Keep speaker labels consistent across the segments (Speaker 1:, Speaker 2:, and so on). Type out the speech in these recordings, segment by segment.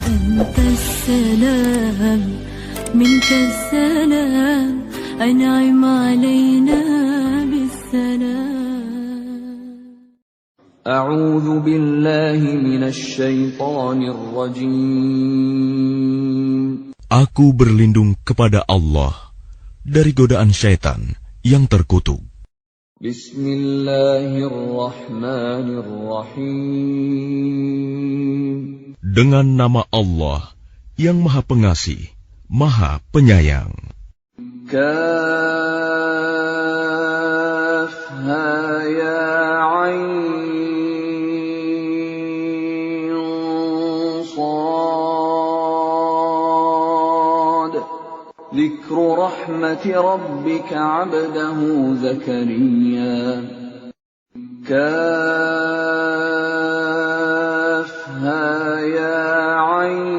Speaker 1: أنت السلام منك السلام أنعم علينا بالسلام.
Speaker 2: أعوذ بالله من الشيطان الرجيم.
Speaker 3: Aku berlindung kepada Allah dari godaan syaitan yang terkutuk.
Speaker 2: Bismillahirrahmanirrahim.
Speaker 3: Dengan nama Allah yang Maha Pengasih, Maha Penyayang.
Speaker 2: Kaf ha ya ain sad. Dzikru rahmati rabbika 'abdahu Zakariya. Kaf ha ya ain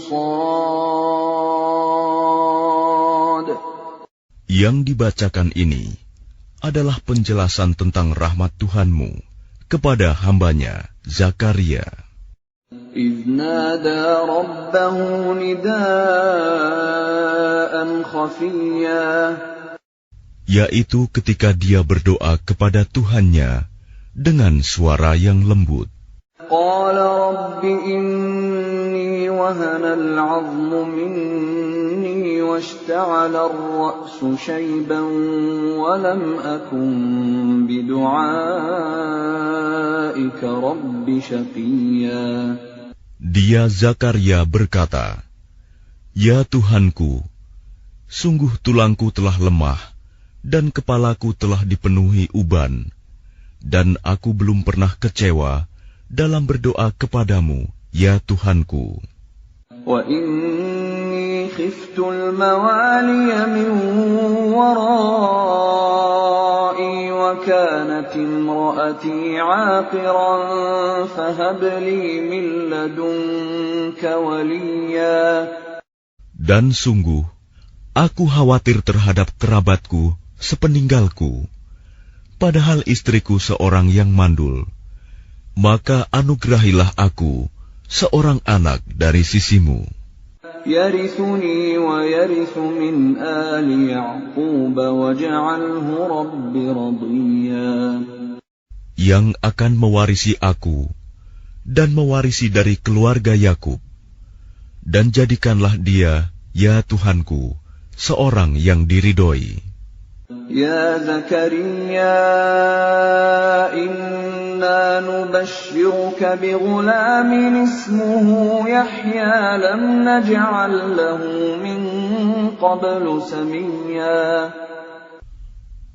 Speaker 2: sad.
Speaker 3: Yang dibacakan ini adalah penjelasan tentang rahmat Tuhanmu kepada hambanya Zakaria.
Speaker 2: إذ نادى ربه نداء خفيا.
Speaker 3: Yaitu ketika dia berdoa kepada Tuhannya dengan suara yang lembut.
Speaker 2: قال رب إني وهن العظم مني واشتعل الرأس شيبا ولم أكن بدعائك رب شقيا.
Speaker 3: Dia Zakaria berkata, "Ya Tuhanku, sungguh tulangku telah lemah dan kepalaku telah dipenuhi uban, dan aku belum pernah kecewa dalam berdoa kepadamu, ya Tuhanku.
Speaker 2: وَإِنِّي خِفْتُ الْمَوَالِيَ مِنْ وَرَائِي وَكَانَتِ امْرَأَتِي عَاقِرًا فَهَبْ لِي مِنْ لَدُنْكَ وَلِيًّا.
Speaker 3: Dan sungguh, aku khawatir terhadap kerabatku sepeninggalku, padahal istriku seorang yang mandul. Maka anugerahilah aku seorang anak dari sisimu,
Speaker 2: يَرِثُنِي وَيَرِثُ مِنْ آلِ يَعْقُوبَ وَاجْعَلْهُ رَبِّ رَضِيًّا.
Speaker 3: yang akan mewarisi aku dan mewarisi dari keluarga Yakub, dan jadikanlah dia, ya Tuhanku, seorang yang diridhoi.
Speaker 2: يا زكريا إنا نبشرك بغلام اسمه يحيى لم نجعل له من قبل سميا.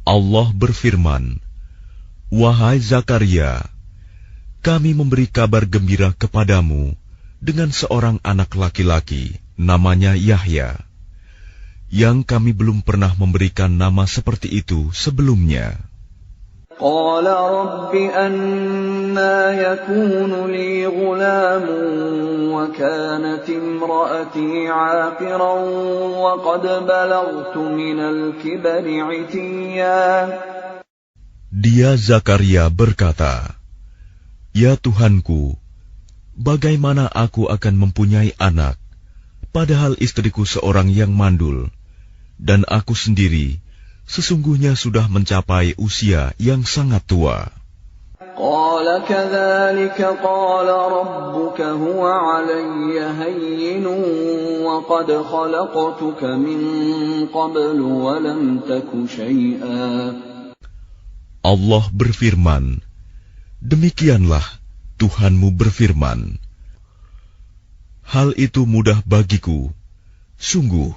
Speaker 3: Allah berfirman, "Wahai Zakaria, kami memberi kabar gembira kepadamu dengan seorang anak laki-laki, namanya Yahya, yang kami belum pernah memberikan nama seperti itu sebelumnya."
Speaker 2: قال رب أنى يكون لي غلام وكانت امرأتي عاقرا وقد بلغت من الكبر عتيا.
Speaker 3: Dia Zakaria berkata, "Ya Tuhanku, bagaimana aku akan mempunyai anak, padahal istriku seorang yang mandul, dan aku sendiri sesungguhnya sudah mencapai usia yang sangat tua."
Speaker 2: قال كذلك قال ربك هو علي هين وقد خلقتك من قبل ولم تك شيئا.
Speaker 3: Allah berfirman, "Demikianlah Tuhanmu berfirman, hal itu mudah bagiku. Sungguh,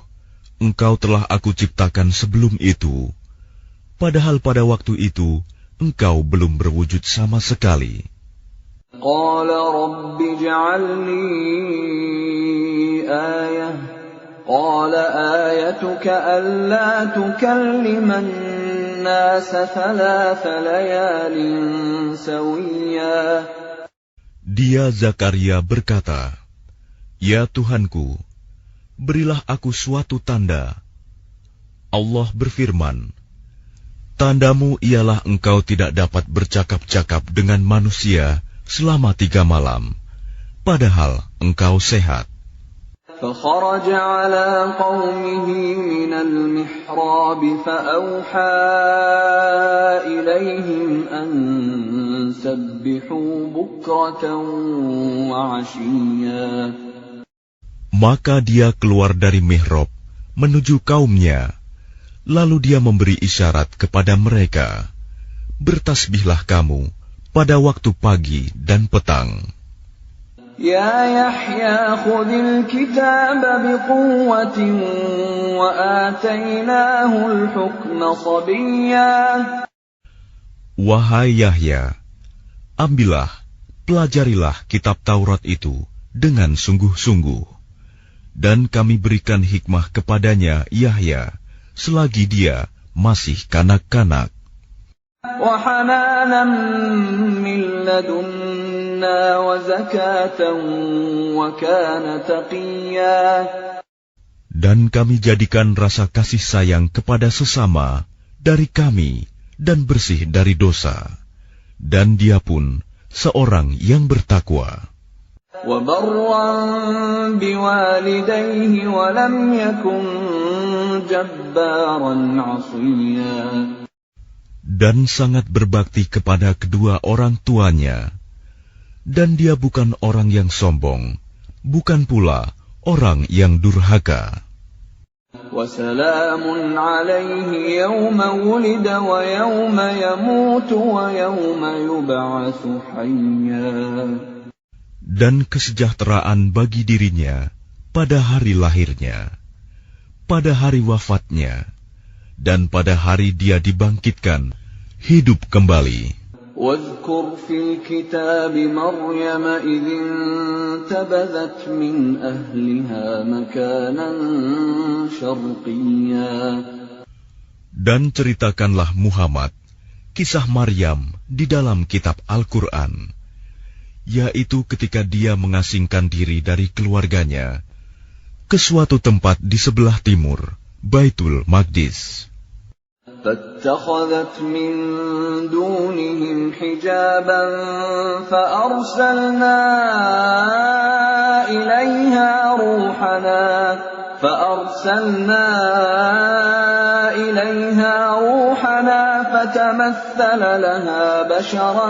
Speaker 3: engkau telah aku ciptakan sebelum itu, padahal pada waktu itu engkau belum berwujud sama sekali."
Speaker 2: قال رب اجعل لي آية قال آيتك ألا تكلم الناس 3 ليال سويا.
Speaker 3: Dia Zakaria berkata, "Ya Tuhanku, berilah aku suatu tanda." Allah berfirman, "Tandamu ialah engkau tidak dapat bercakap-cakap dengan manusia selama 3 malam, padahal engkau sehat.
Speaker 2: فخرج على قومه من المحراب فأوحى إليهم أن سبحوا بكرة وعشيا.
Speaker 3: Maka dia keluar dari mihrab menuju kaumnya, lalu dia memberi isyarat kepada mereka, bertasbihlah kamu pada waktu pagi dan petang.
Speaker 2: يا يحيى خذ الكتاب بقوة وآتيناه الحكم صبيا.
Speaker 3: Wahai Yahya, ambillah, pelajarilah kitab Taurat itu dengan sungguh-sungguh, dan kami berikan hikmah kepadanya Yahya selagi dia masih kanak-kanak.
Speaker 2: وحنانا من لدنا وزكاة وكان تقيا.
Speaker 3: Dan kami jadikan rasa kasih sayang kepada sesama dari kami dan bersih dari dosa, dan dia pun seorang yang bertakwa.
Speaker 2: وبرا بوالديه ولم يكن جبارا عصيا.
Speaker 3: Dan sangat berbakti kepada kedua orang tuanya, dan dia bukan orang yang sombong, bukan pula orang yang durhaka.
Speaker 2: وسلام عليه يوم ولد ويوم يموت ويوم يبعث حيا.
Speaker 3: Dan kesejahteraan bagi dirinya pada hari lahirnya, pada hari wafatnya, dan pada hari dia dibangkitkan, hidup kembali.
Speaker 2: واذكر في الكتاب مريم إذ انتبذت من أهلها مكانا شرقيا.
Speaker 3: Dan ceritakanlah Muhammad kisah Maryam di dalam kitab Al-Quran, yaitu ketika dia mengasingkan diri dari keluarganya ke suatu tempat di sebelah timur, Baitul Maqdis.
Speaker 2: فاتخذت من دونهم حجابا فأرسلنا إليها روحنا فتمثل لها بشرا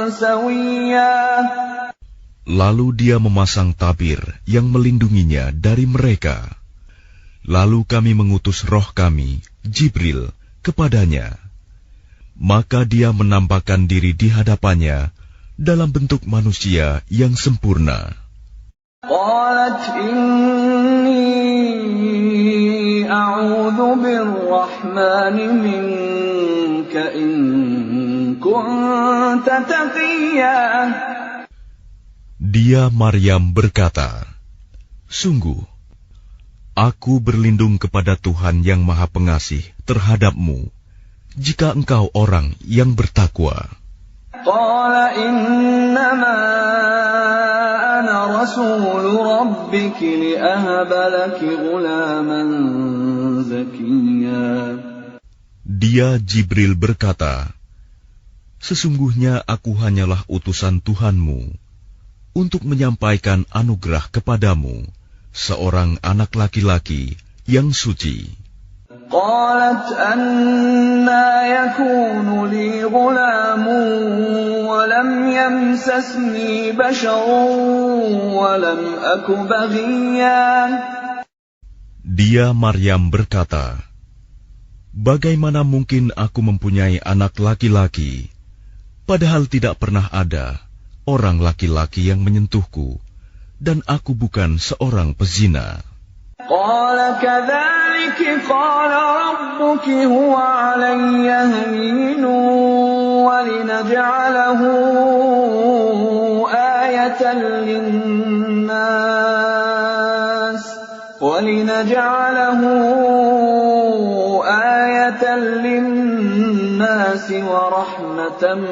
Speaker 2: سويا.
Speaker 3: Lalu dia memasang tabir yang melindunginya dari mereka. Lalu kami mengutus roh kami, Jibril, kepadanya. Maka dia menampakkan diri di hadapannya dalam bentuk manusia yang sempurna.
Speaker 2: قالت إني أعوذ بالرحمن منك إن كنت تقيا.
Speaker 3: Dia Maryam berkata, sungguh, aku berlindung kepada Tuhan yang Maha Pengasih terhadapmu, jika engkau orang yang bertakwa.
Speaker 2: Qala innama ana rasul rabbiki li'ahaba laki ghulaman zakiyya.
Speaker 3: Dia Jibril berkata, sesungguhnya aku hanyalah utusan Tuhanmu untuk menyampaikan anugerah kepadamu, seorang anak laki-laki yang suci.
Speaker 2: Qalat anna yakunu li ghulamun wa lam yamsasni basharun wa lam aku baghiyan. Dia
Speaker 3: Maryam berkata, bagaimana mungkin aku mempunyai anak laki-laki, padahal tidak pernah ada orang laki-laki yang menyentuhku, dan aku bukan seorang pezina.
Speaker 2: Qala kadzalika qala rabbuki huwa 'alayya hayyinun wa linaj'alahu ayatan lin-nas wa rahmatan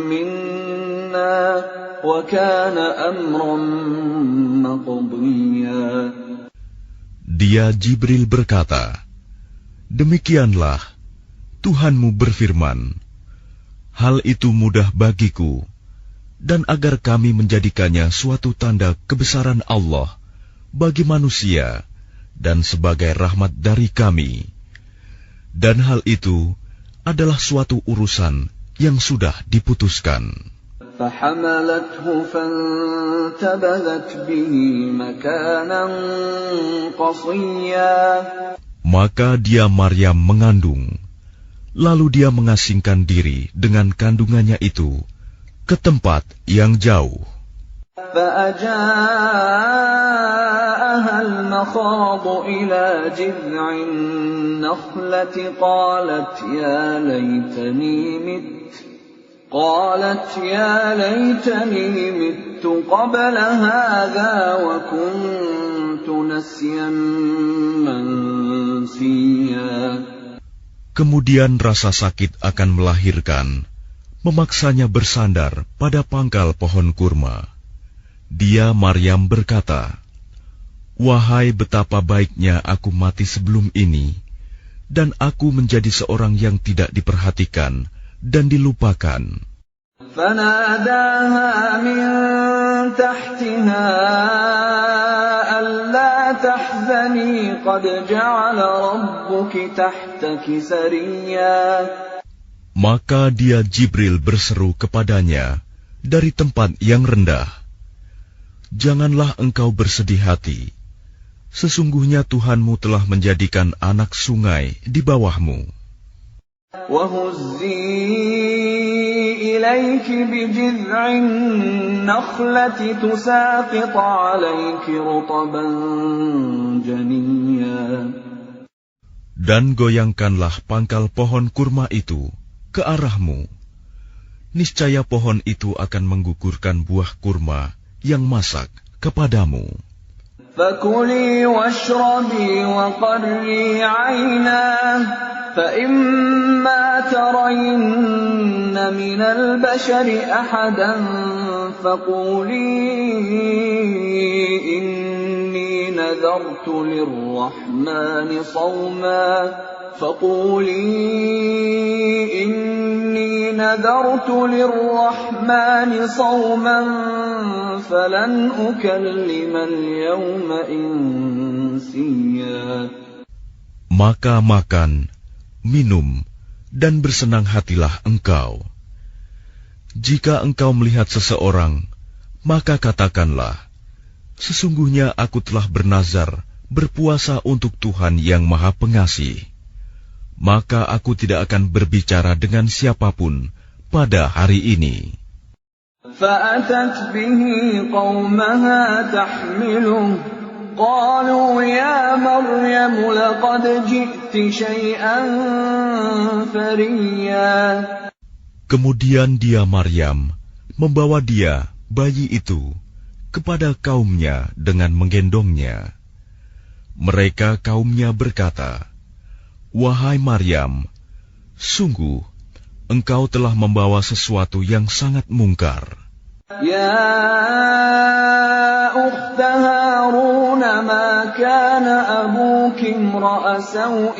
Speaker 2: minna wa kana amran maqdiya.
Speaker 3: Dia Jibril berkata, demikianlah Tuhanmu berfirman, hal itu mudah bagiku, dan agar kami menjadikannya suatu tanda kebesaran Allah bagi manusia dan sebagai rahmat dari kami. Dan hal itu adalah suatu urusan yang sudah diputuskan.
Speaker 2: فحملته فانتبذت به مكانا قصيا.
Speaker 3: Maka dia Maryam mengandung, lalu dia mengasingkan diri dengan kandungannya itu ke tempat yang jauh.
Speaker 2: فأجاءها المخاض إلى جذع النخلة قالت يا ليتني مت قبل هذا وكنت نسيا منسيا.
Speaker 3: Kemudian rasa sakit akan melahirkan memaksanya bersandar pada pangkal pohon kurma. Dia Maryam berkata, "Wahai betapa baiknya aku mati sebelum ini, dan aku menjadi seorang yang tidak diperhatikan dan dilupakan."
Speaker 2: فناداها من تحتها ألا تحزني قد جعل ربك تحتك سريا.
Speaker 3: Maka dia Jibril berseru kepadanya dari tempat yang rendah, "Janganlah engkau bersedih hati. Sesungguhnya Tuhanmu telah menjadikan anak sungai di bawahmu.
Speaker 2: وَهُزِّي إِلَيْكِ بِجِذْعِ النَّخْلَةِ تُسَاقِطْ عَلَيْكِ رُطَبًا جَنِيًّا.
Speaker 3: Dan goyangkanlah pangkal pohon kurma itu ke arahmu. Niscaya pohon itu akan menggugurkan buah kurma yang masak kepadamu.
Speaker 2: فَكُلِي وَاشْرَبِي وَقَرِّي عَيْنًا فَإِمَّا تَرَيِنَّ مِنَ الْبَشَرِ أَحَدًا فَقُولِي إِنِّي نَذَرْتُ لِلرَّحْمَنِ صَوْمًا فَلَنْ أُكَلِّمَ الْيَوْمَ إِنسِيًّا.
Speaker 3: Maka makan, minum, dan bersenang hatilah engkau. Jika engkau melihat seseorang, maka katakanlah, "Sesungguhnya aku telah bernazar berpuasa untuk Tuhan yang Maha Pengasih." Maka aku tidak akan berbicara dengan siapapun pada hari ini.
Speaker 2: فَأَتَتْ بِهِ قَوْمَهَا تَحْمِلُهُ قَالُوا يَا مَرْيَمُ لَقَدْ جِئْتِ شَيْئًا فَرِيًّا.
Speaker 3: Kemudian dia Maryam membawa dia, bayi itu, kepada kaumnya dengan menggendongnya. Mereka kaumnya berkata, "Wahai Maryam, sungguh engkau telah membawa sesuatu yang sangat mungkar."
Speaker 2: يَا أُخْتَ هَارُونَ مَا كَانَ أَبُوكِ امْرَأَ سَوْءٍ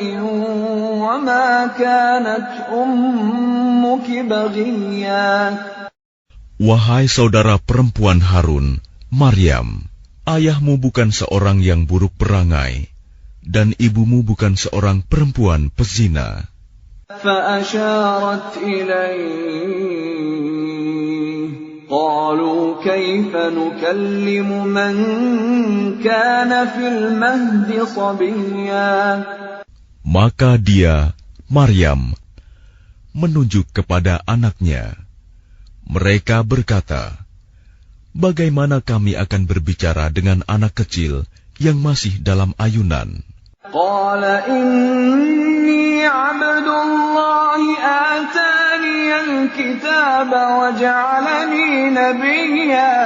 Speaker 2: وَمَا كَانَتْ أُمُّكِ بَغِيًّا.
Speaker 3: Wahai saudara perempuan Harun, Maryam, ayahmu bukan seorang yang buruk perangai, dan ibumu bukan seorang perempuan pezina.
Speaker 2: فَأَشَارَتْ إِلَيْهِ قَالُوا كَيْفَ نُكَلِّمُ مَنْ كَانَ فِي الْمَهْدِ صَبِيًّا.
Speaker 3: Maka dia, Maryam, menunjuk kepada anaknya. Mereka berkata, "Bagaimana kami akan berbicara dengan anak kecil yang masih dalam ayunan?"
Speaker 2: قَالَ إِنِّي عَبْدُ اللَّهِ آتَانِيَ الْكِتَابَ وَجَعَلَنِي نَبِيًّا.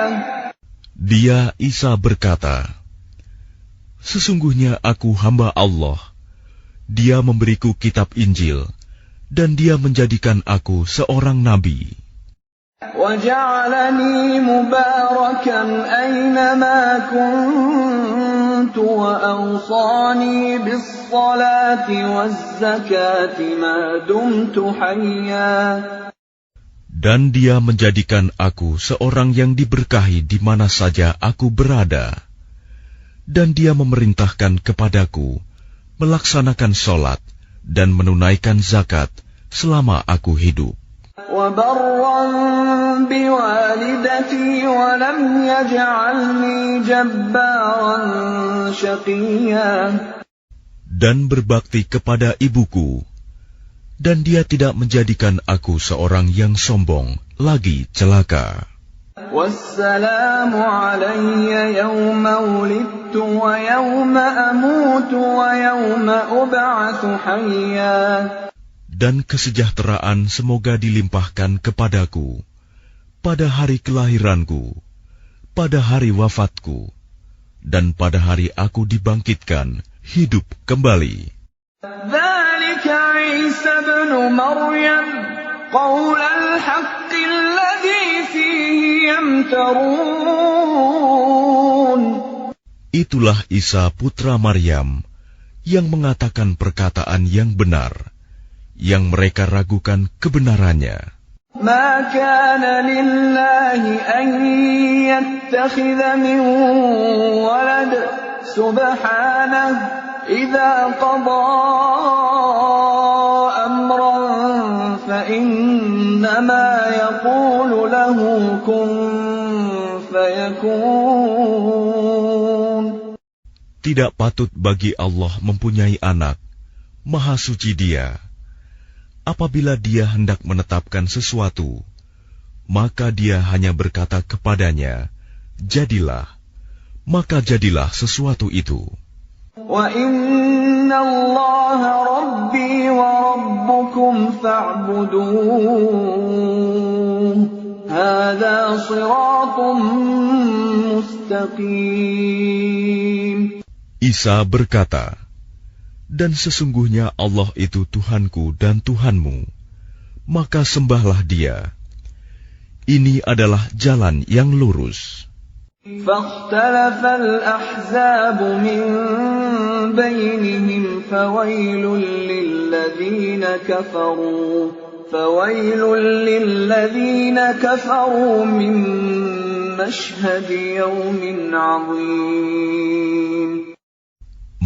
Speaker 3: Dia Isa berkata, "Sesungguhnya aku hamba Allah. Dia memberiku kitab Injil, dan Dia menjadikan aku seorang nabi.
Speaker 2: وَجَعَلَنِي مُبَارَكًا أَيْنَمَا كُنتُ وَأَوْصَانِي بِالصَّلَاةِ وَالزَّكَاةِ مَا دُمْتُ حَيًّا."
Speaker 3: Dan Dia menjadikan aku seorang yang diberkahi di mana saja aku berada. Dan Dia memerintahkan kepadaku melaksanakan sholat dan menunaikan zakat selama aku hidup.
Speaker 2: وبرا بوالدتي ولم يجعلني جبارا شقيا.
Speaker 3: Dan berbakti kepada ibuku, dan Dia tidak menjadikan aku seorang yang sombong, lagi celaka.
Speaker 2: والسلام علي يوم ولدت ويوم أموت ويوم أبعث حيا.
Speaker 3: Dan kesejahteraan semoga dilimpahkan kepadaku pada hari kelahiranku, pada hari wafatku, dan pada hari aku dibangkitkan hidup kembali.
Speaker 2: ذلك عيسى ابن مريم قول الحق الذي فيه يمترون.
Speaker 3: Itulah Isa putra Maryam yang mengatakan perkataan yang benar, yang mereka ragukan kebenarannya.
Speaker 2: ما كان لله أن يتخذ من ولد سبحانه إذا قضى أمرا فإنما يقول له كن فيكون.
Speaker 3: Tidak patut bagi Allah mempunyai anak, Maha Suci Dia. Apabila Dia hendak menetapkan sesuatu, maka Dia hanya berkata kepadanya, jadilah, maka jadilah sesuatu itu.
Speaker 2: وَإِنَّ اللَّهَ رَبِّي وَرَبُّكُمْ فَاعْبُدُوهُ هَذَا صِرَاطٌ مُسْتَقِيمٌ.
Speaker 3: Isa berkata, dan sesungguhnya Allah itu Tuhanku dan Tuhanmu, maka sembahlah Dia. Ini adalah jalan yang lurus.
Speaker 2: فاختلف الأحزاب من بينهم فويل للذين كفروا من مشهد يوم عظيم.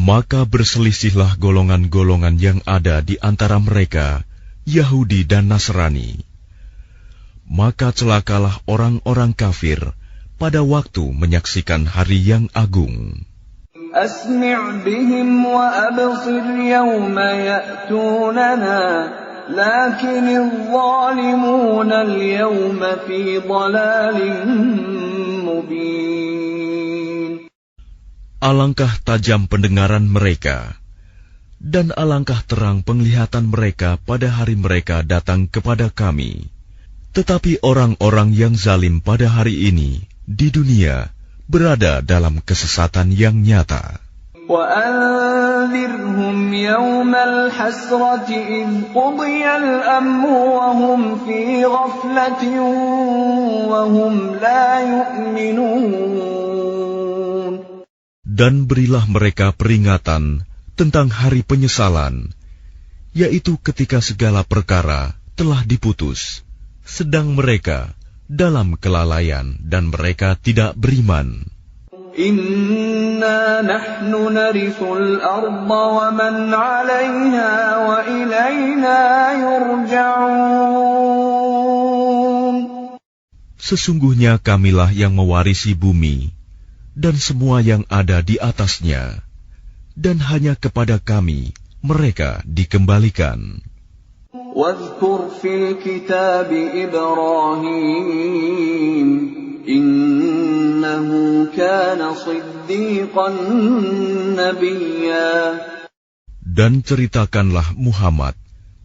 Speaker 3: Maka berselisihlah golongan-golongan yang ada di antara mereka, Yahudi dan Nasrani. Maka celakalah orang-orang kafir pada waktu menyaksikan hari yang agung.
Speaker 2: أسمع بهم وأبصر يوم يأتوننا لكن الظالمون اليوم في ضلال مبين.
Speaker 3: Alangkah tajam pendengaran mereka, dan alangkah terang penglihatan mereka pada hari mereka datang kepada kami. Tetapi orang-orang yang zalim pada hari ini di dunia berada dalam kesesatan yang nyata.
Speaker 2: وأنذرهم يوم الحسرة إذ قضي الأمر وهم في غفلة وهم لا يؤمنون.
Speaker 3: Dan berilah mereka peringatan tentang hari penyesalan, yaitu ketika segala perkara telah diputus, sedang mereka dalam kelalaian dan mereka tidak beriman.
Speaker 2: Inna nahnu narithul arda wa man 'alayha wa ilayna yurja'un.
Speaker 3: Sesungguhnya kamilah yang mewarisi bumi dan semua yang ada di atasnya, dan hanya kepada kami mereka dikembalikan.
Speaker 2: Wadhkur fil kitab Ibrahim innahu kana siddiqan nabiyya.
Speaker 3: Dan ceritakanlah Muhammad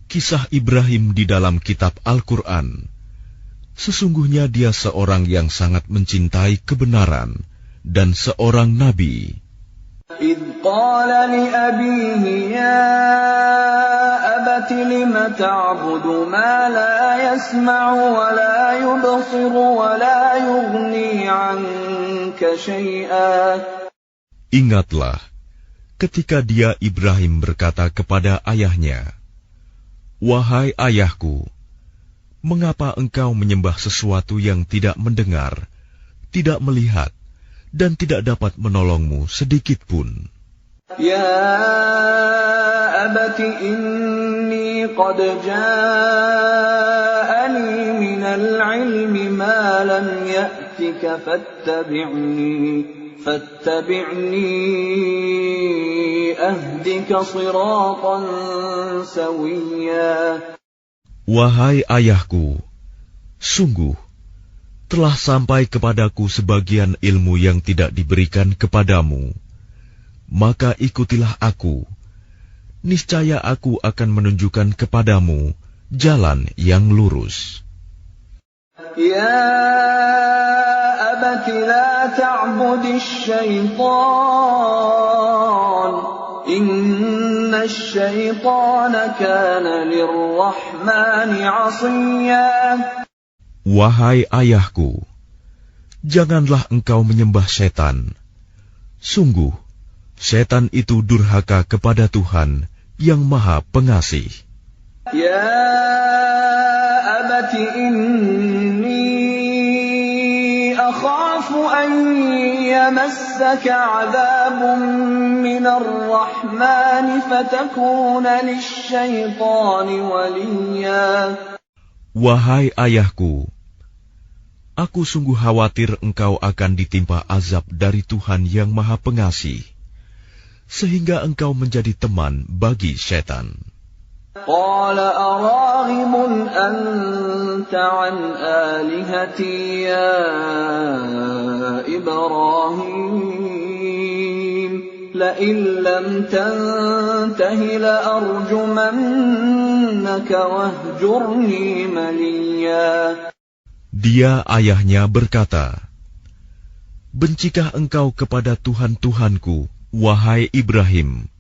Speaker 3: kisah Ibrahim di dalam kitab Al-Quran. Sesungguhnya dia seorang yang sangat mencintai kebenaran dan seorang nabi.
Speaker 2: إذ قال لأبيه يا أبت لم تعبد ما لا يسمع ولا يبصر ولا يغني عنك شيئا.
Speaker 3: Ingatlah ketika dia Ibrahim berkata kepada ayahnya, wahai ayahku, Mengapa engkau menyembah sesuatu yang tidak mendengar, tidak melihat, dan tidak dapat menolongmu sedikit pun?
Speaker 2: Ya abati inni qad ja'ani minal ilmi ma lam ya'tika fattabi'ni ahdika siratan sawiyya.
Speaker 3: Wahai ayahku, sungguh telah sampai kepadaku sebagian ilmu yang tidak diberikan kepadamu. Maka ikutilah aku, niscaya aku akan menunjukkan kepadamu jalan yang lurus.
Speaker 2: Ya abati la ta'budis syaitan, inna syaitana kana lirrahmani 'asiyya.
Speaker 3: Wahai ayahku, janganlah engkau menyembah setan. Sungguh, setan itu durhaka kepada Tuhan yang Maha Pengasih.
Speaker 2: Ya abati inni akhafu an yamassaka 'adabun minar rahmani fatakuna lisyaitani waliyya.
Speaker 3: Wahai ayahku, aku sungguh khawatir engkau akan ditimpa azab dari Tuhan yang Maha Pengasih, sehingga engkau menjadi teman bagi setan.
Speaker 2: Qala araghibun anta an alihati ya Ibrahim, la in lam tantahi la arjumannaka wahjurni maliya.
Speaker 3: Dia ayahnya berkata, bencikah engkau kepada Tuhan-Tuhanku, wahai Ibrahim?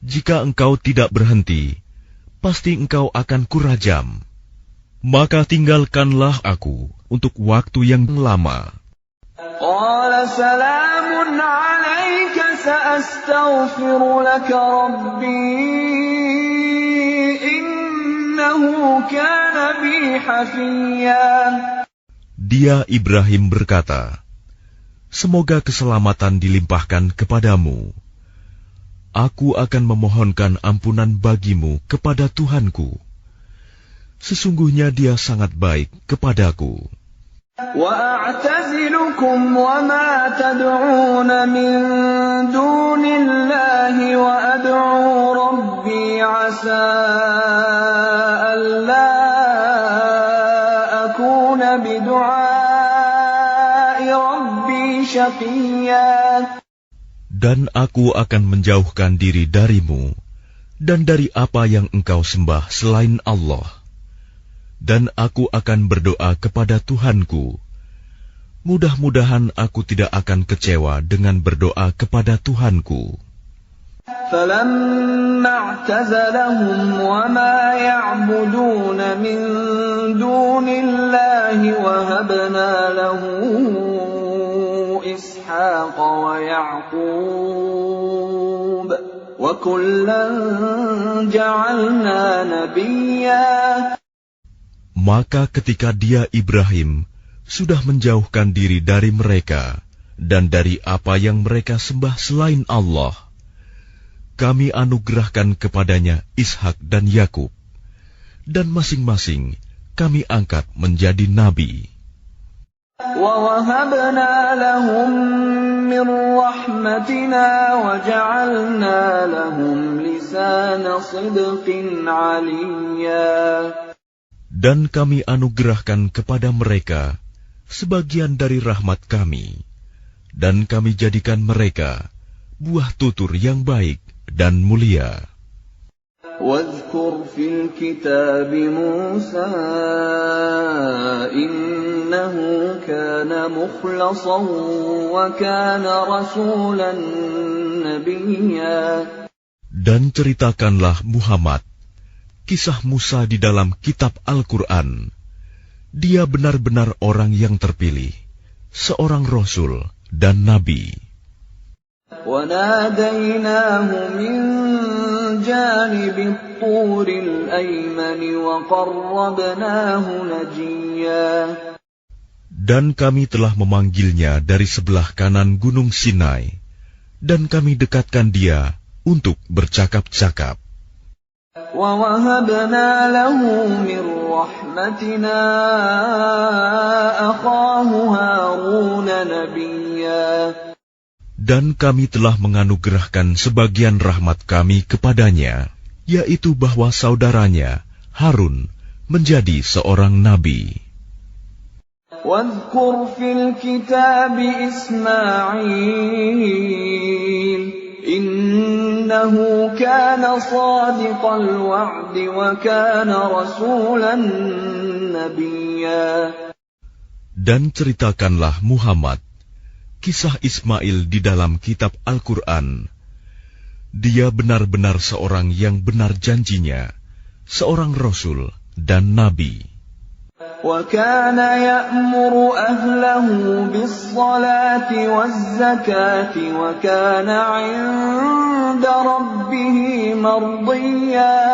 Speaker 3: Jika engkau tidak berhenti, pasti engkau akan kurajam. Maka tinggalkanlah aku untuk waktu yang lama.
Speaker 2: Qala salamun alayka sa'astaghfiru laka rabbi innahu kana bi hafiyya.
Speaker 3: Dia Ibrahim berkata, semoga keselamatan dilimpahkan kepadamu. Aku akan memohonkan ampunan bagimu kepada Tuhanku. Sesungguhnya Dia sangat baik kepadaku.
Speaker 2: Wa a'tazilukum wa ma tad'un min dunillahi wa ad'u rabbi 'asa alla akuna bidu'ai rabbi syaqiyya.
Speaker 3: Dan aku akan menjauhkan diri darimu dan dari apa yang engkau sembah selain Allah. Dan aku akan berdoa kepada Tuhanku. Mudah-mudahan aku tidak akan kecewa dengan berdoa kepada Tuhanku.
Speaker 2: فَلَمَّا اعْتَزَلَهُمْ وَمَا يَعْبُدُونَ مِن دُونِ اللَّهِ وَهَبْنَا لَهُ إِسْحَاقَ وَيَعْقُوبَ وَكُلًّا جَعَلْنَا نَبِيًّا.
Speaker 3: Maka ketika dia Ibrahim sudah menjauhkan diri dari mereka dan dari apa yang mereka sembah selain Allah, kami anugerahkan kepadanya Ishak dan Yakub, dan masing-masing kami angkat menjadi nabi.
Speaker 2: وَوَهَبْنَا لَهُم مِّن رَّحْمَتِنَا وَجَعَلْنَا لَهُمْ لِسَانَ صِدْقٍ عَلِيًّا.
Speaker 3: Dan kami anugerahkan kepada mereka sebagian dari rahmat kami, dan kami jadikan mereka buah tutur yang baik dan mulia.
Speaker 2: وَاذْكُرْ فِي الْكِتَابِ مُوسَىٰ إِنَّهُ كَانَ مُخْلَصًا وَكَانَ رَسُولًا نَبِيًّا.
Speaker 3: Dan ceritakanlah Muhammad kisah Musa di dalam kitab Al-Quran. Dia benar-benar orang yang terpilih, seorang Rasul dan Nabi.
Speaker 2: وَنَادَيْنَاهُ مِنْ جَانِبِ الطُّورِ الْأَيْمَنِ وَقَرَّبْنَاهُ نَجِيًّا.
Speaker 3: Dan kami telah memanggilnya dari sebelah kanan gunung Sinai, dan kami dekatkan dia untuk bercakap-cakap.
Speaker 2: وَوَهَبْنَا لَهُ مِنْ رَحْمَتِنَا أَخَاهُ هَارُونَ نَبِيًّا.
Speaker 3: Dan kami telah menganugerahkan sebagian rahmat kami kepadanya, yaitu bahwa saudaranya Harun menjadi seorang nabi.
Speaker 2: وَاذْكُرْ فِي الْكِتَابِ إِسْمَاعِيلَ إِنَّهُ كَانَ صَادِقَ الْوَعْدِ وَكَانَ رَسُولًا نَبِيًّا.
Speaker 3: Dan ceritakanlah Muhammad kisah Ismail di dalam kitab Al-Quran. Dia benar-benar seorang yang benar janjinya, seorang Rasul dan Nabi.
Speaker 2: وَكَانَ يَأْمُرُ أَهْلَهُ بِالصَّلَاةِ وَالزَّكَاةِ وَكَانَ عِندَ رَبِّهِ مَرْضِيًّا.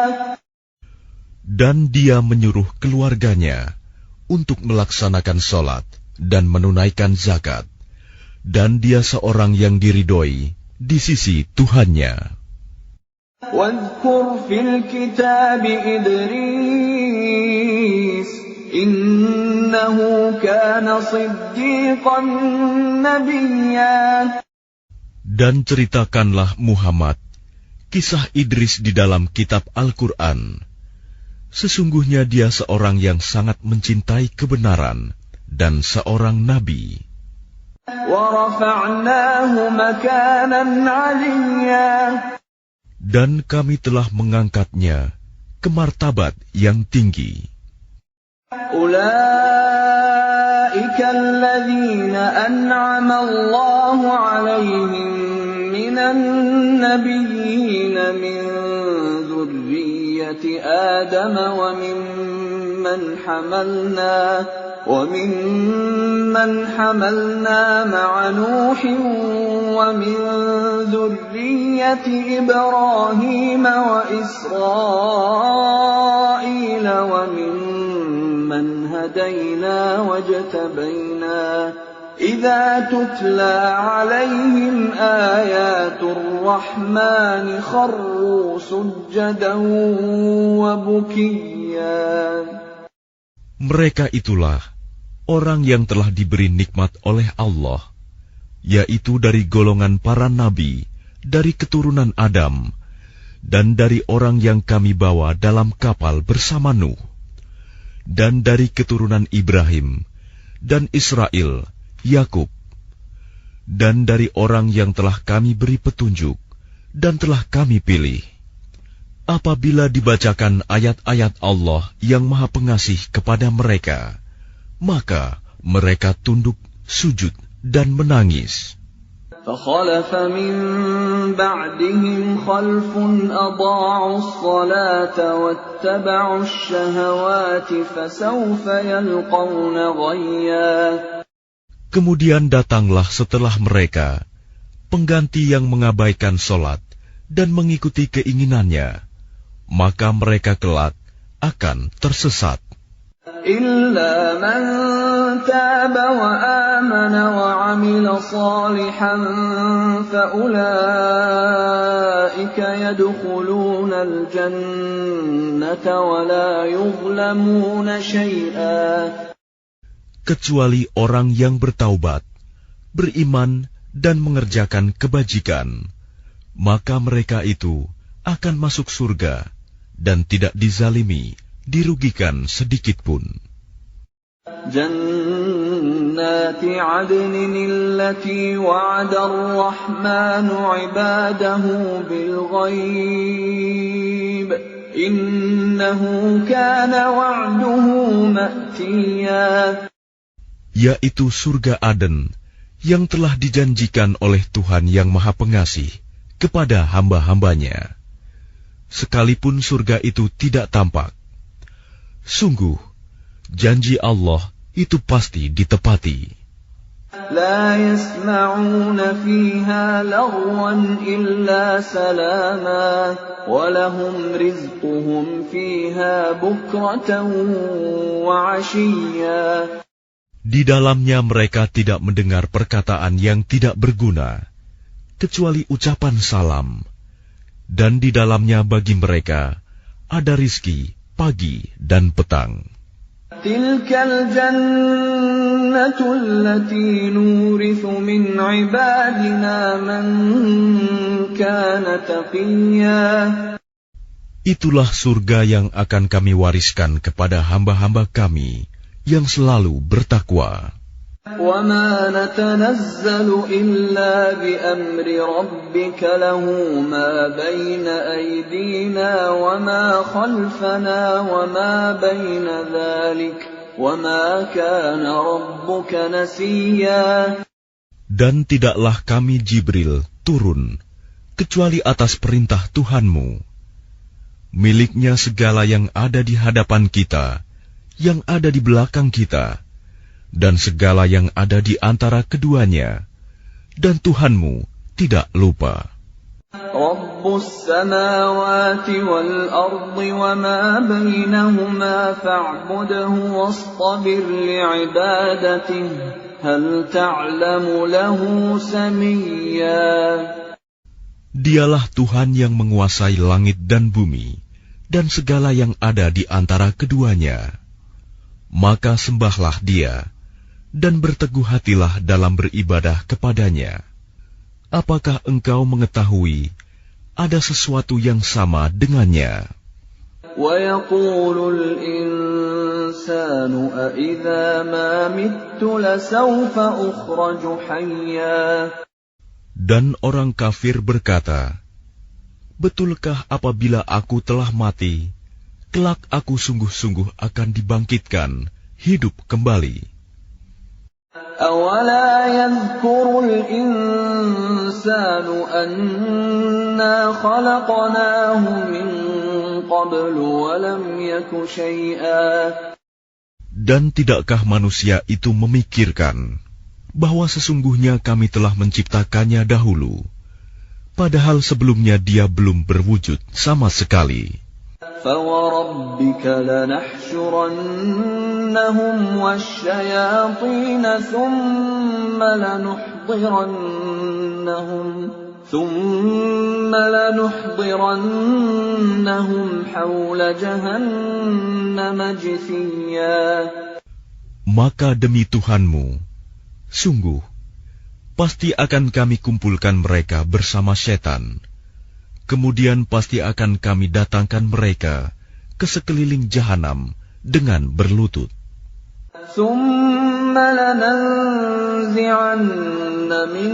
Speaker 3: Dan dia menyuruh keluarganya untuk melaksanakan sholat dan menunaikan zakat. Dan dia seorang yang diridhoi di sisi Tuhannya.
Speaker 2: وَاذْكُرْ فِي الْكِتَابِ إِدْرِيسَ إِنَّهُ كَانَ صِدِّيقًا نَبِيًّا.
Speaker 3: Dan ceritakanlah Muhammad kisah Idris di dalam kitab Al-Quran. Sesungguhnya dia seorang yang sangat mencintai kebenaran dan seorang nabi.
Speaker 2: وَرَفَعْنَاهُ مَكَانًا عَلِيًّا.
Speaker 3: Dan kami telah mengangkatnya ke martabat yang tinggi.
Speaker 2: أُولَئِكَ الَّذِينَ أَنْعَمَ اللَّهُ عَلَيْهِمْ مِنَ النَّبِيِّينَ مِنْ ذُرِّيَّةِ آدَمَ وَمِمَّنْ حَمَلْنَا مَعَ نُوحٍ وَمِنْ ذُرِّيَّةِ إِبْرَاهِيمَ وَإِسْرَائِيلَ وَمِمَّنْ هَدَيْنَا وَاجْتَبَيْنَا إِذَا تُتْلَى عَلَيْهِمْ آيَاتُ الرَّحْمَنِ خَرُّوا سُجَّدًا وَبُكِيًّا.
Speaker 3: Mereka itulah orang yang telah diberi nikmat oleh Allah, yaitu dari golongan para nabi, dari keturunan Adam, dan dari orang yang kami bawa dalam kapal bersama Nuh, dan dari keturunan Ibrahim, dan Israel, Yakub, dan dari orang yang telah kami beri petunjuk, dan telah kami pilih. Apabila dibacakan ayat-ayat Allah yang Maha Pengasih kepada mereka, maka mereka tunduk, sujud, dan menangis.
Speaker 2: فَخَلَفَ مِنْ بَعْدِهِمْ خَلْفٌ أَضَاعُوا الصَّلَاةَ وَاتَّبَعُوا الشَّهَوَاتِ فَسَوْفَ يَلْقَوْنَ غَيًّا.
Speaker 3: Kemudian datanglah setelah mereka pengganti yang mengabaikan sholat dan mengikuti keinginannya, maka mereka kelak akan tersesat.
Speaker 2: إِلَّا مَنْ تَابَ وَآمَنَ وَعَمِلَ صَالِحًا فَأُولَئِكَ يَدْخُلُونَ الْجَنَّةَ وَلَا يُظْلَمُونَ شَيْئًا.
Speaker 3: Kecuali orang yang bertaubat, beriman, dan mengerjakan kebajikan, maka mereka itu akan masuk surga dan tidak dizalimi, dirugikan sedikitpun.
Speaker 2: جَنَّاتِ عَدْنٍ الَّتِي وَعَدَ الرَّحْمَنُ عِبَادَهُ بِالْغَيْبِ إِنَّهُ كَانَ وَعْدُهُ مَأْتِيًّا.
Speaker 3: Yaitu surga Aden yang telah dijanjikan oleh Tuhan yang Maha Pengasih kepada hamba-hambanya, sekalipun surga itu tidak tampak. Sungguh, janji Allah itu pasti ditepati.
Speaker 2: لا يسمعون فيها لغوا إلا سلاما ولهم رزقهم فيها بكرة وعشيا.
Speaker 3: Di dalamnya mereka tidak mendengar perkataan yang tidak berguna, kecuali ucapan salam. Dan di dalamnya bagi mereka ada rizki pagi dan petang.
Speaker 2: Tilkal jannatu allati nurithu min ibadina man kana taqiyya. Itulah surga yang akan kami wariskan kepada hamba-hamba kami yang selalu bertakwa. وَمَا نَتَنَزَّلُ إِلَّا بِأَمْرِ رَبِّكَ لَهُ مَا بَيْنَ أَيْدِينَا وَمَا خَلْفَنَا وَمَا بَيْنَ ذَلِكَ وَمَا كَانَ رَبُّكَ نَسِيًّا. Dan tidaklah kami Jibril turun kecuali atas perintah Tuhanmu. Miliknya segala yang ada di hadapan kita, yang ada di belakang kita, dan segala yang ada di antara keduanya, dan Tuhanmu tidak lupa. Rabbus samawati wal ardi wa ma bainahuma fa'budhu wastabir li'ibadatihi hal ta'lamu lahu samiyya. Dialah Tuhan yang menguasai langit dan bumi dan segala yang ada di antara keduanya. Maka sembahlah Dia dan berteguh hatilah dalam beribadah kepadanya. Apakah engkau mengetahui ada sesuatu yang sama dengannya? وَيَقُولُ الْإِنسَانُ أَإِذَا مَا مِتُّ لَسَوْفَ أُخْرَجُ حَيًّا. Dan orang kafir berkata, betulkah apabila aku telah mati, kelak aku sungguh-sungguh akan dibangkitkan, hidup kembali. أَوَلَا يَذْكُرُ الْإِنسَانُ أَنَّا خَلَقْنَاهُ مِنْ قَبْلُ وَلَمْ يَكُ شَيْئًا. Dan tidakkah manusia itu memikirkan bahwa sesungguhnya kami telah menciptakannya dahulu, padahal sebelumnya dia belum berwujud sama sekali. فَوَرَبِّكَ لَنَحْشُرَنَّهُمْ وَالشَّيَاطِينَ ثُمَّ لَنُحْضِرَنَّهُمْ حَوْلَ جَهَنَّمَ جِثِيًّا. Maka demi Tuhanmu, sungguh, pasti akan kami kumpulkan mereka bersama setan. Kemudian pasti akan kami datangkan mereka ke sekeliling jahanam dengan berlutut. ثُمَّ لَنَنزِعَنَّ مِنْ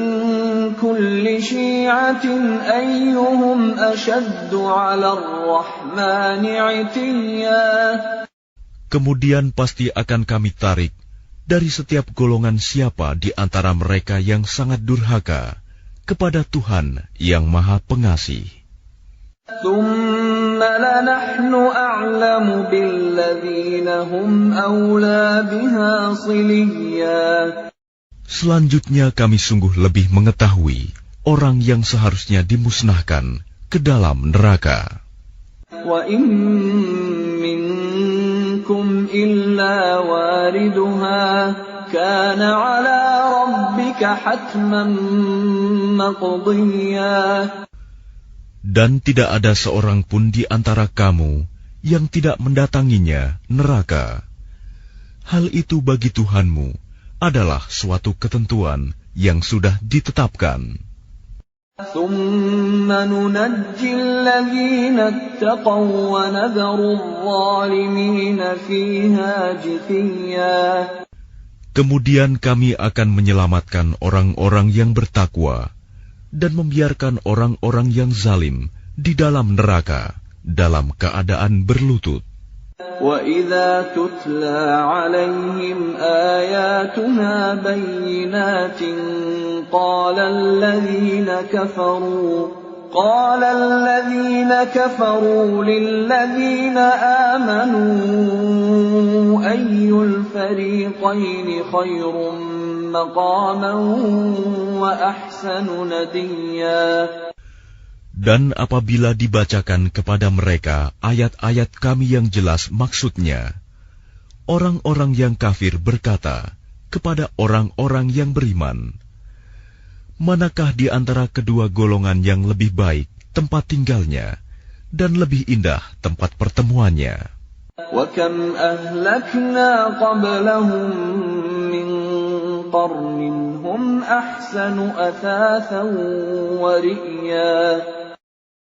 Speaker 2: كُلِّ شِيعَةٍ أَيُّهُمْ أَشَدُّ عَلَى الرَّحْمَنِ عِتِيًّا. Kemudian pasti akan kami tarik dari setiap golongan siapa di antara mereka yang sangat durhaka kepada Tuhan yang Maha Pengasih. ثُمَّ لَنَحْنُ أَعْلَمُ بِالَّذِينَ هُمْ أَوْلَى بِهَا صِلِيًّا. Selanjutnya kami sungguh lebih mengetahui orang yang seharusnya dimusnahkan ke dalam neraka. وَإِن مِّنكُمْ إِلَّا وَارِدُهَا كَانَ عَلَى رَبِّكَ حَتْمًا مَّقْضِيًّا. Dan tidak ada seorang pun di antara kamu yang tidak mendatanginya neraka. Hal itu bagi Tuhanmu adalah suatu ketentuan yang sudah ditetapkan. ثُمَّ نُنَجِّي الَّذِينَ اتَّقَوْا وَنَذَرُ الظَّالِمِينَ فِيهَا جِثِيًّا. Kemudian kami akan menyelamatkan orang-orang yang bertakwa dan membiarkan orang-orang yang zalim di dalam neraka dalam keadaan berlutut. وَإِذَا تُتْلَى عَلَيْهِمْ آيَاتُنَا بَيِّنَاتٍ قَالَ الَّذِينَ كَفَرُوا لِلَّذِينَ آمَنُوا أَيُّ الْفَرِيقَيْنِ خَيْرٌ
Speaker 4: مقاما وأحسن نديا.
Speaker 3: Dan apabila dibacakan kepada mereka ayat-ayat kami yang jelas maksudnya, orang-orang yang kafir berkata kepada orang-orang yang beriman, manakah di antara kedua golongan yang lebih baik tempat tinggalnya dan lebih indah tempat pertemuannya?
Speaker 4: وَكَمْ أَهْلَكْنَا قَبْلَهُمْ مِنْ قَرْنٍ هُمْ أَحْسَنُ أَثَاثًا وَرِئْيًا.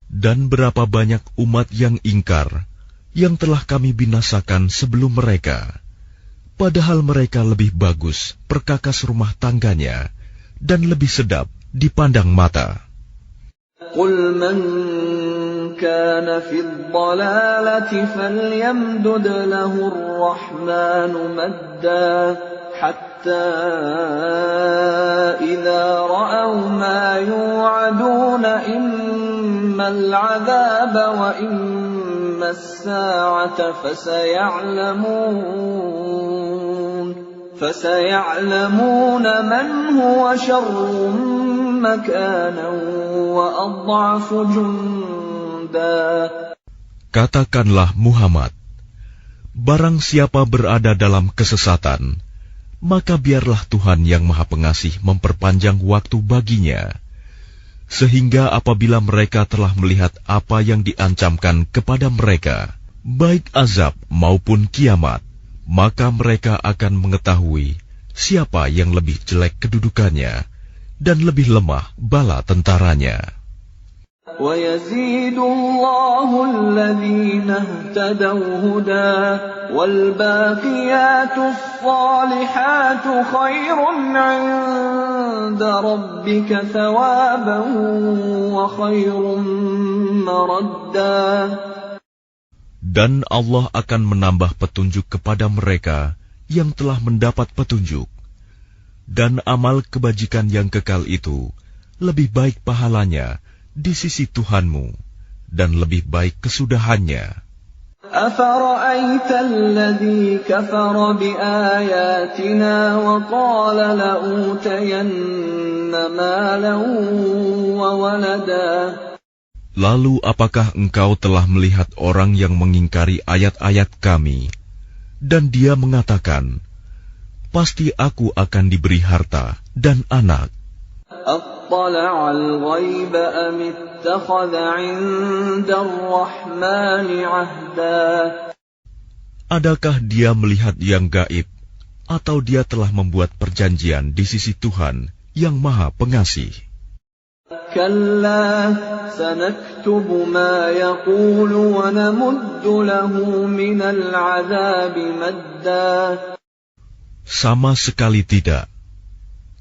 Speaker 3: Dan berapa banyak umat yang ingkar yang telah kami binasakan sebelum mereka, padahal mereka lebih bagus perkakas rumah tangganya dan lebih sedap dipandang mata.
Speaker 4: قُلْ مَنْ كَانَ فِي الضَّلَالَةِ فَلْيَمْدُدْ لَهُ الرَّحْمَنُ مَدًّا حَتَّى إِذَا رَأَوْا مَا يُوعَدُونَ إِمَّا الْعَذَابَ وَإِمَّا السَّاعَةَ فَسَيَعْلَمُونَ مَنْ هُوَ شَرٌّ مَكَانًا وَأَضْعَفُ جُنْدًا.
Speaker 3: Katakanlah Muhammad, barang siapa berada dalam kesesatan, maka biarlah Tuhan yang Maha Pengasih memperpanjang waktu baginya, sehingga apabila mereka telah melihat apa yang diancamkan kepada mereka, baik azab maupun kiamat, maka mereka akan mengetahui siapa yang lebih jelek kedudukannya dan lebih lemah bala tentaranya.
Speaker 4: وَيَزِيدُ اللَّهُ الَّذِينَ اهْتَدَوْا هُدًى وَالْبَاقِيَاتُ الصَّالِحَاتُ خَيْرٌ عِندَ رَبِّكَ ثَوَابًا وَخَيْرٌ مَّرَدًّا.
Speaker 3: Dan Allah akan menambah petunjuk kepada mereka yang telah mendapat petunjuk, dan amal kebajikan yang kekal itu lebih baik pahalanya di sisi Tuhanmu, dan lebih baik kesudahannya.
Speaker 4: أَفَرَأَيْتَ الَّذِي كَفَرَ بِآيَاتِنَا وَقَالَ لَأُوتَيَنَّ مَالًا وَوَلَدًا.
Speaker 3: Lalu apakah engkau telah melihat orang yang mengingkari ayat-ayat kami, dan dia mengatakan, pasti aku akan diberi harta dan anak.
Speaker 4: أَطَّلَعَ الْغَيْبَ أَمِ اتَّخَذَ عِندَ الرَّحْمَنِ عَهْدًا.
Speaker 3: Adakah dia melihat yang gaib, atau dia telah membuat perjanjian di sisi Tuhan yang Maha Pengasih?
Speaker 4: كَلَّا سَنَكْتُبُ مَا يَقُولُ وَنَمُدُّ لَهُ مِنَ الْعَذَابِ مَدًّا.
Speaker 3: Sama sekali tidak.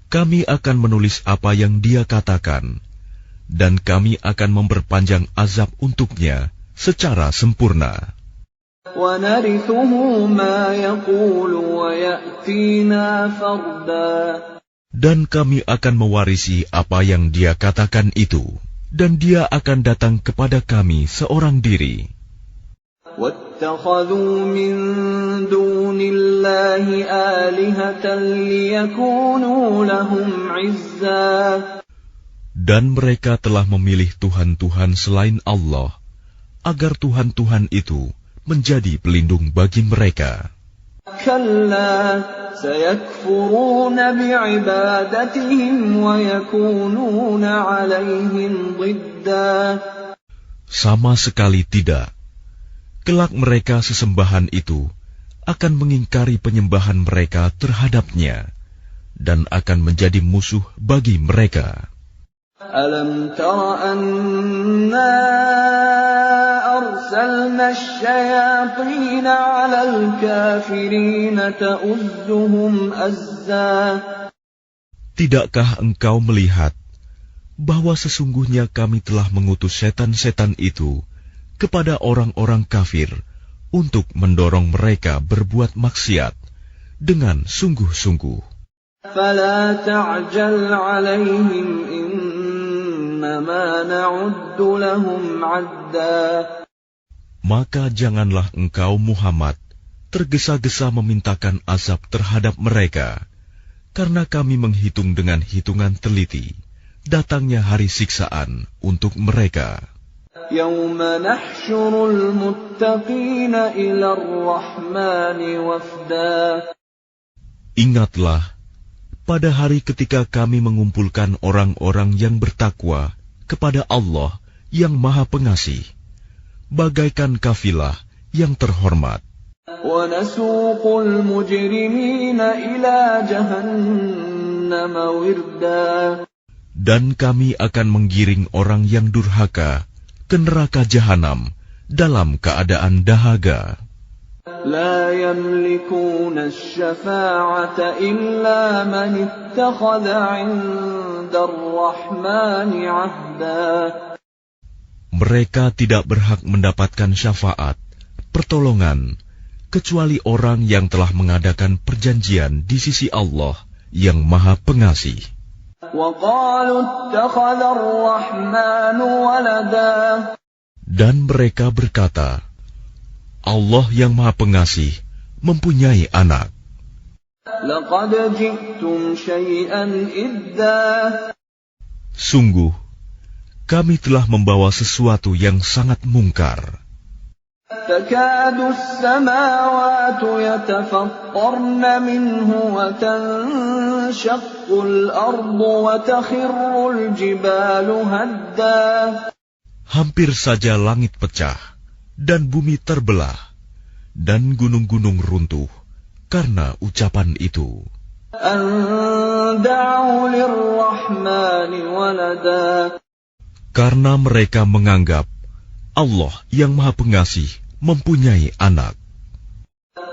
Speaker 3: Kami akan menulis apa yang dia katakan, dan kami akan memperpanjang azab untuknya secara sempurna.
Speaker 4: وَنَرِثُهُ مَا يَقُولُ وَيَأْتِينَا فَرْدًا.
Speaker 3: Dan kami akan mewarisi apa yang dia katakan itu, dan dia akan datang kepada kami seorang diri.
Speaker 4: وَاتَّخَذُوا مِن دُونِ اللَّهِ آلِهَةً لِيَكُونُوا لَهُمْ عِزًّا.
Speaker 3: Dan mereka telah memilih Tuhan-Tuhan selain Allah, agar Tuhan-Tuhan itu menjadi pelindung bagi mereka.
Speaker 4: كَلَّا سَيَكْفُرُونَ بِعِبَادَتِهِمْ وَيَكُونُونَ عَلَيْهِمْ ضِدًّا.
Speaker 3: Sama sekali tidak. Kelak mereka sesembahan itu akan mengingkari penyembahan mereka terhadapnya, dan akan menjadi musuh bagi mereka.
Speaker 4: أَلَمْ تَرَ أَنَّا أَرْسَلْنَا الشَّيَاطِينَ عَلَى الْكَافِرِينَ تَؤُزُّهُمْ أَزًّا.
Speaker 3: Tidakkah engkau melihat bahwa sesungguhnya kami telah mengutus setan-setan itu kepada orang-orang kafir untuk mendorong mereka berbuat maksiat dengan sungguh-sungguh?
Speaker 4: فَلَا تَعْجَلْ عَلَيْهِمْ إِنَّمَا نَعُدُّ لَهُمْ عَدًّا.
Speaker 3: Maka janganlah engkau Muhammad tergesa-gesa memintakan azab terhadap mereka,
Speaker 2: karena kami menghitung dengan hitungan teliti datangnya hari siksaan untuk mereka.
Speaker 4: يَوْمَ نَحْشُرُ الْمُتَّقِينَ إِلَى الرَّحْمَنِ وَفْدًا.
Speaker 2: Ingatlah, pada hari ketika kami mengumpulkan orang-orang yang bertakwa kepada Allah yang Maha Pengasih, bagaikan kafilah yang terhormat.
Speaker 4: وَنَسُوقُ الْمُجْرِمِينَ إِلَى جَهَنَّمَ وِرْدًا.
Speaker 2: Dan kami akan menggiring orang yang durhaka ke neraka jahanam dalam keadaan dahaga.
Speaker 4: لا يملكون الشفاعة إلا من اتخذ عند الرحمن عهدا.
Speaker 2: Mereka tidak berhak mendapatkan syafaat, pertolongan, kecuali orang yang telah mengadakan perjanjian di sisi Allah yang Maha Pengasih.
Speaker 4: وقالوا اتخذ الرحمن ولدا.
Speaker 2: Dan mereka berkata, Allah yang Maha Pengasih mempunyai anak.
Speaker 4: لقد جئتم شيئا إدا.
Speaker 2: Sungguh, kami telah membawa sesuatu yang sangat mungkar.
Speaker 4: تكاد السماوات يتفطرن منه وتنشق الأرض وتخر الجبال هدا.
Speaker 2: Hampir saja langit pecah dan bumi terbelah dan gunung-gunung runtuh karena ucapan itu.
Speaker 4: أن دعوا للرحمن ولدا.
Speaker 2: Karena mereka menganggap Allah yang Maha Pengasih mempunyai anak.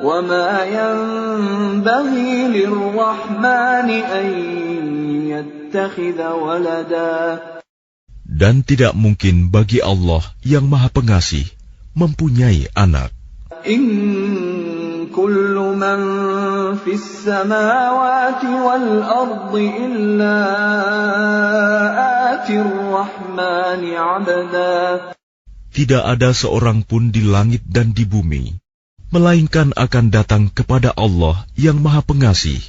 Speaker 4: وما ينبغي للرحمن أن يتخذ ولدا.
Speaker 2: Dan tidak mungkin bagi Allah yang Maha Pengasih mempunyai anak.
Speaker 4: إن كل من في السماوات والأرض إلا آتي الرحمن عبدا.
Speaker 2: Tidak ada seorang pun di langit dan di bumi, melainkan akan datang kepada Allah yang Maha Pengasih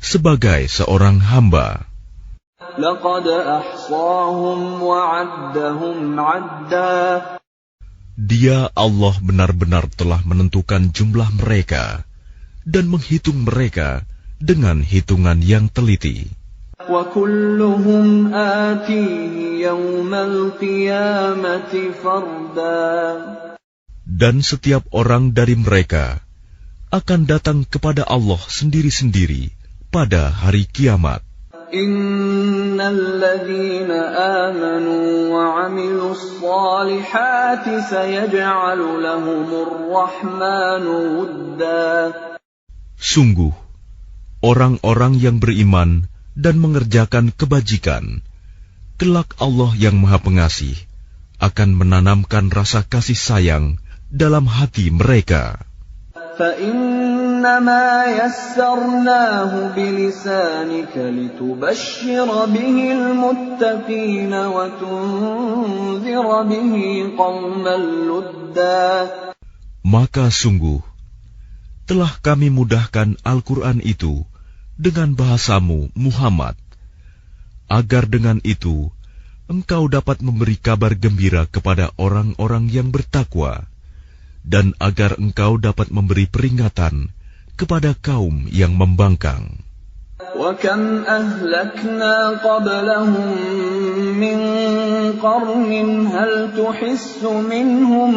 Speaker 2: sebagai seorang hamba.
Speaker 4: لقد أحصاهم وعدهم عدا.
Speaker 2: Dia Allah benar-benar telah menentukan jumlah mereka dan menghitung mereka dengan hitungan yang teliti.
Speaker 4: وكلهم آتيه يوم القيامة فردا.
Speaker 2: Dan setiap orang dari mereka akan datang kepada Allah sendiri-sendiri pada hari kiamat.
Speaker 4: إن الذين آمنوا وعملوا الصالحات سيجعل لهم الرحمن ودا.
Speaker 2: Sungguh, orang-orang yang beriman dan mengerjakan kebajikan, kelak Allah yang Maha Pengasih akan menanamkan rasa kasih sayang dalam hati mereka.
Speaker 4: فإنما يسرناه بلسانك لتبشر به المتقين وتنذر به قوما لدا.
Speaker 2: Maka sungguh, telah kami mudahkan Al-Quran itu dengan bahasamu, Muhammad, agar dengan itu engkau dapat memberi kabar gembira kepada orang-orang yang bertakwa, dan agar engkau dapat memberi peringatan kepada kaum yang membangkang.
Speaker 4: وَكَمْ أَهْلَكْنَا قَبْلَهُمْ مِنْ قَرْنٍ هَلْ تُحِسُّ مِنْهُمْ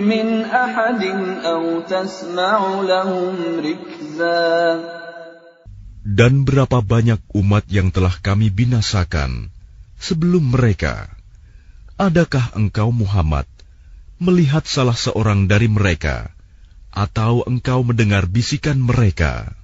Speaker 4: مِنْ أَحَدٍ أَوْ تَسْمَعُ لَهُمْ رِكْزًا.
Speaker 2: Dan berapa banyak umat yang telah kami binasakan sebelum mereka. Adakah engkau Muhammad melihat salah seorang dari mereka, atau engkau mendengar bisikan mereka?